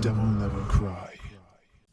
DevilNeverCry.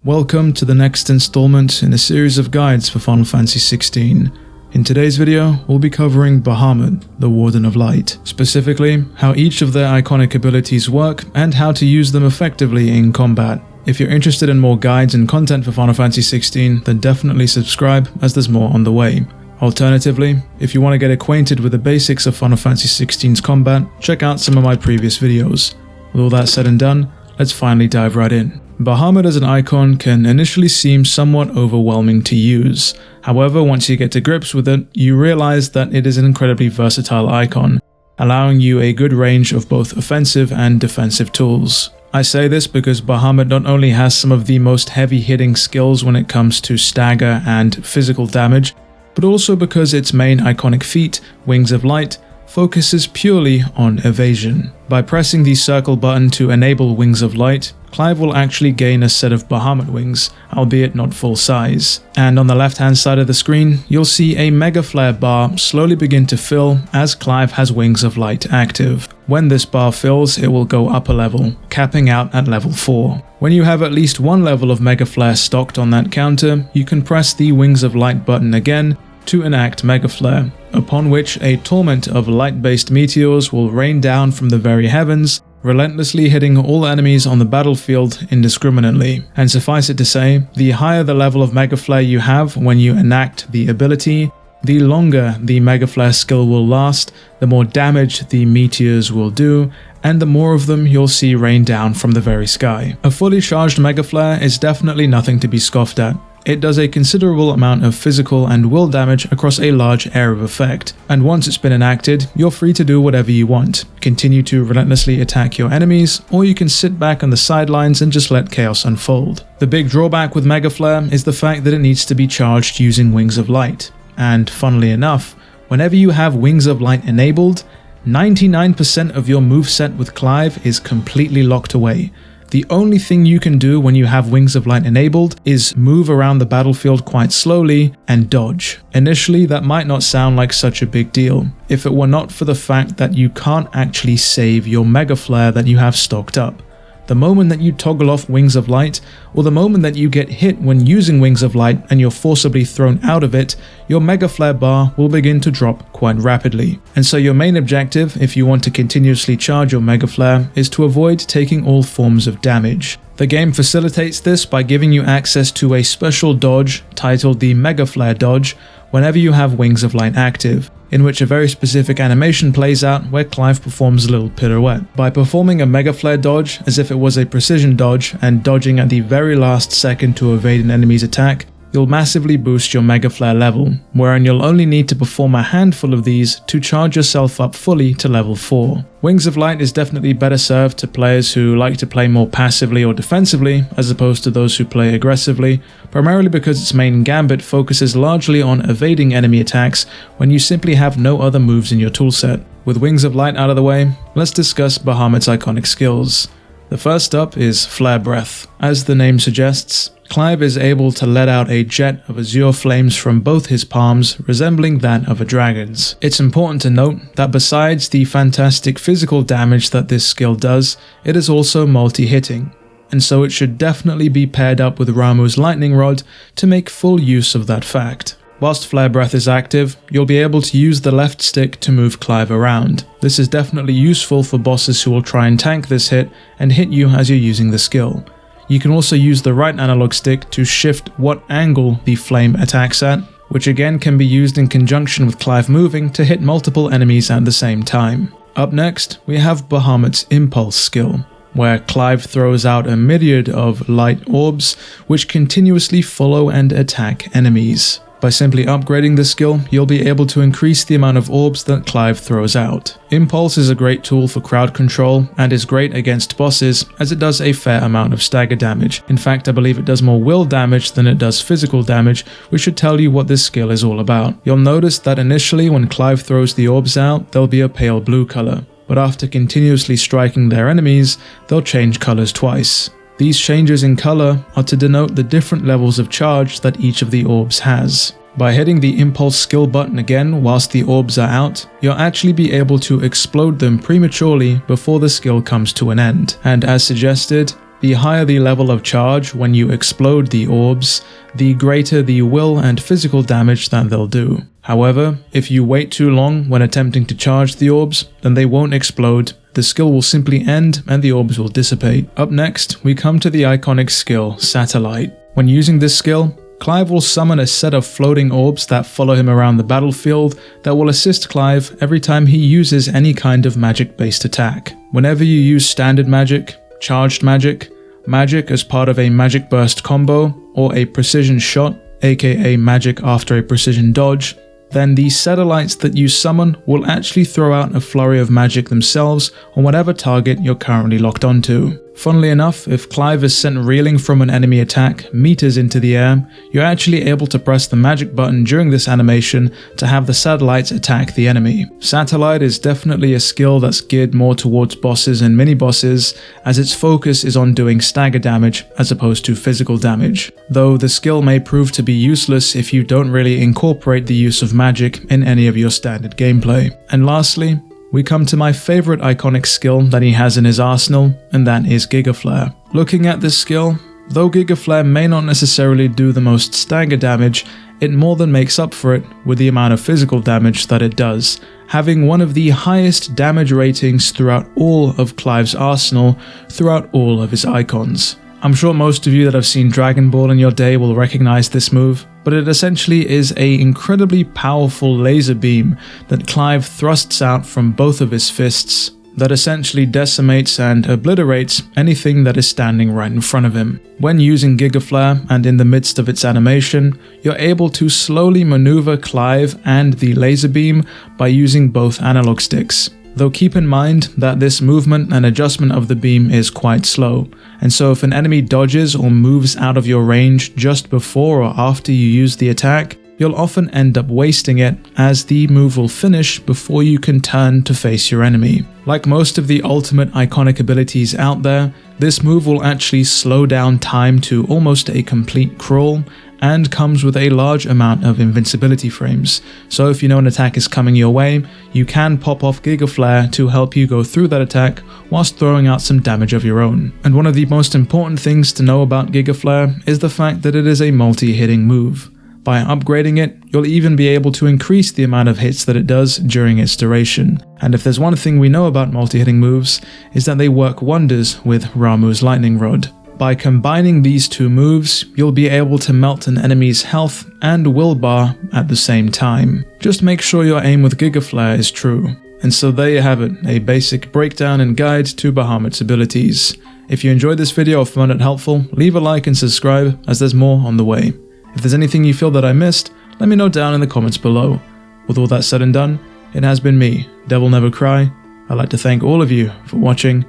Welcome to the next installment in a series of guides for Final Fantasy XVI. In today's video, we'll be covering Bahamut, the Warden of Light, specifically how each of their iconic abilities work and how to use them effectively in combat. If you're interested in more guides and content for Final Fantasy XVI, then definitely subscribe as there's more on the way. Alternatively, if you want to get acquainted with the basics of Final Fantasy XVI's combat, check out some of my previous videos. With all that said and done, let's finally dive right in. Bahamut as an icon can initially seem somewhat overwhelming to use. However, once you get to grips with it, you realize that it is an incredibly versatile icon, allowing you a good range of both offensive and defensive tools. I say this because Bahamut not only has some of the most heavy-hitting skills when it comes to stagger and physical damage, but also because its main iconic feat, Wings of Light, focuses purely on evasion. By pressing the circle button to enable Wings of Light, Clive will actually gain a set of Bahamut wings, albeit not full size. And on the left hand side of the screen, you'll see a Megaflare bar slowly begin to fill as Clive has Wings of Light active. When this bar fills, it will go up a level, capping out at level 4. When you have at least one level of Megaflare stocked on that counter, you can press the Wings of Light button again to enact Megaflare, upon which a torrent of light-based meteors will rain down from the very heavens, relentlessly hitting all enemies on the battlefield indiscriminately. And suffice it to say, the higher the level of Megaflare you have when you enact the ability, the longer the Megaflare skill will last, the more damage the meteors will do, and the more of them you'll see rain down from the very sky. A fully charged Megaflare is definitely nothing to be scoffed at. It does a considerable amount of physical and will damage across a large area of effect, and once it's been enacted, you're free to do whatever you want. Continue to relentlessly attack your enemies, or you can sit back on the sidelines and just let chaos unfold. The big drawback with Megaflare is the fact that it needs to be charged using Wings of Light, and funnily enough, whenever you have Wings of Light enabled, 99% of your moveset with Clive is completely locked away. The only thing you can do when you have Wings of Light enabled is move around the battlefield quite slowly and dodge. Initially, that might not sound like such a big deal, if it were not for the fact that you can't actually save your Megaflare that you have stocked up. The moment that you toggle off Wings of Light, or the moment that you get hit when using Wings of Light and you're forcibly thrown out of it, your Megaflare bar will begin to drop quite rapidly. And so your main objective, if you want to continuously charge your Megaflare, is to avoid taking all forms of damage. The game facilitates this by giving you access to a special dodge titled the Megaflare dodge whenever you have Wings of Light active, in which a very specific animation plays out where Clive performs a little pirouette. By performing a Megaflare dodge as if it was a precision dodge and dodging at the very last second to evade an enemy's attack, you'll massively boost your Megaflare level, wherein you'll only need to perform a handful of these to charge yourself up fully to level 4. Wings of Light is definitely better served to players who like to play more passively or defensively as opposed to those who play aggressively, primarily because its main gambit focuses largely on evading enemy attacks when you simply have no other moves in your toolset. With Wings of Light out of the way, let's discuss Bahamut's iconic skills. The first up is Flare Breath. As the name suggests, Clive is able to let out a jet of azure flames from both his palms, resembling that of a dragon's. It's important to note that besides the fantastic physical damage that this skill does, it is also multi-hitting, and so it should definitely be paired up with Ramuh's lightning rod to make full use of that fact. Whilst Flare Breath is active, you'll be able to use the left stick to move Clive around. This is definitely useful for bosses who will try and tank this hit and hit you as you're using the skill. You can also use the right analog stick to shift what angle the flame attacks at, which again can be used in conjunction with Clive moving to hit multiple enemies at the same time. Up next, we have Bahamut's Impulse skill, where Clive throws out a myriad of light orbs which continuously follow and attack enemies. By simply upgrading this skill, you'll be able to increase the amount of orbs that Clive throws out. Impulse is a great tool for crowd control and is great against bosses as it does a fair amount of stagger damage. In fact, I believe it does more will damage than it does physical damage, which should tell you what this skill is all about. You'll notice that initially when Clive throws the orbs out, they'll be a pale blue color, but after continuously striking their enemies, they'll change colors twice. These changes in color are to denote the different levels of charge that each of the orbs has. By hitting the impulse skill button again whilst the orbs are out, you'll actually be able to explode them prematurely before the skill comes to an end. And as suggested, The higher the level of charge when you explode the orbs, the greater the will and physical damage that they'll do. However, if you wait too long when attempting to charge the orbs, then they won't explode, the skill will simply end and the orbs will dissipate. Up next, we come to the iconic skill, Satellite. When using this skill, Clive will summon a set of floating orbs that follow him around the battlefield that will assist Clive every time he uses any kind of magic-based attack. Whenever you use standard magic, charged magic, magic as part of a magic burst combo, or a precision shot, aka magic after a precision dodge, then the satellites that you summon will actually throw out a flurry of magic themselves on whatever target you're currently locked onto. Funnily enough, if Clive is sent reeling from an enemy attack meters into the air, you're actually able to press the magic button during this animation to have the satellites attack the enemy. Satellite is definitely a skill that's geared more towards bosses and mini-bosses, as its focus is on doing stagger damage as opposed to physical damage, though the skill may prove to be useless if you don't really incorporate the use of magic in any of your standard gameplay. And lastly, we come to my favorite iconic skill that he has in his arsenal, and that is Gigaflare. Looking at this skill, though Gigaflare may not necessarily do the most stagger damage, it more than makes up for it with the amount of physical damage that it does, having one of the highest damage ratings throughout all of Clive's arsenal, throughout all of his icons. I'm sure most of you that have seen Dragon Ball in your day will recognize this move, but it essentially is an incredibly powerful laser beam that Clive thrusts out from both of his fists that essentially decimates and obliterates anything that is standing right in front of him. When using Gigaflare and in the midst of its animation, you're able to slowly maneuver Clive and the laser beam by using both analog sticks. Though keep in mind that this movement and adjustment of the beam is quite slow, and so if an enemy dodges or moves out of your range just before or after you use the attack, you'll often end up wasting it, as the move will finish before you can turn to face your enemy. Like most of the ultimate iconic abilities out there, this move will actually slow down time to almost a complete crawl, and comes with a large amount of invincibility frames. So if you know an attack is coming your way, you can pop off Gigaflare to help you go through that attack whilst throwing out some damage of your own. And one of the most important things to know about Gigaflare is the fact that it is a multi-hitting move. By upgrading it, you'll even be able to increase the amount of hits that it does during its duration. And if there's one thing we know about multi-hitting moves, is that they work wonders with Ramuh's Lightning Rod. By combining these two moves, you'll be able to melt an enemy's health and will bar at the same time. Just make sure your aim with Gigaflare is true. And so there you have it, a basic breakdown and guide to Bahamut's abilities. If you enjoyed this video or found it helpful, leave a like and subscribe, as there's more on the way. If there's anything you feel that I missed, let me know down in the comments below. With all that said and done, it has been me, DevilNeverCry. I'd like to thank all of you for watching,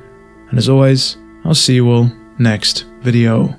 and as always, I'll see you all next video.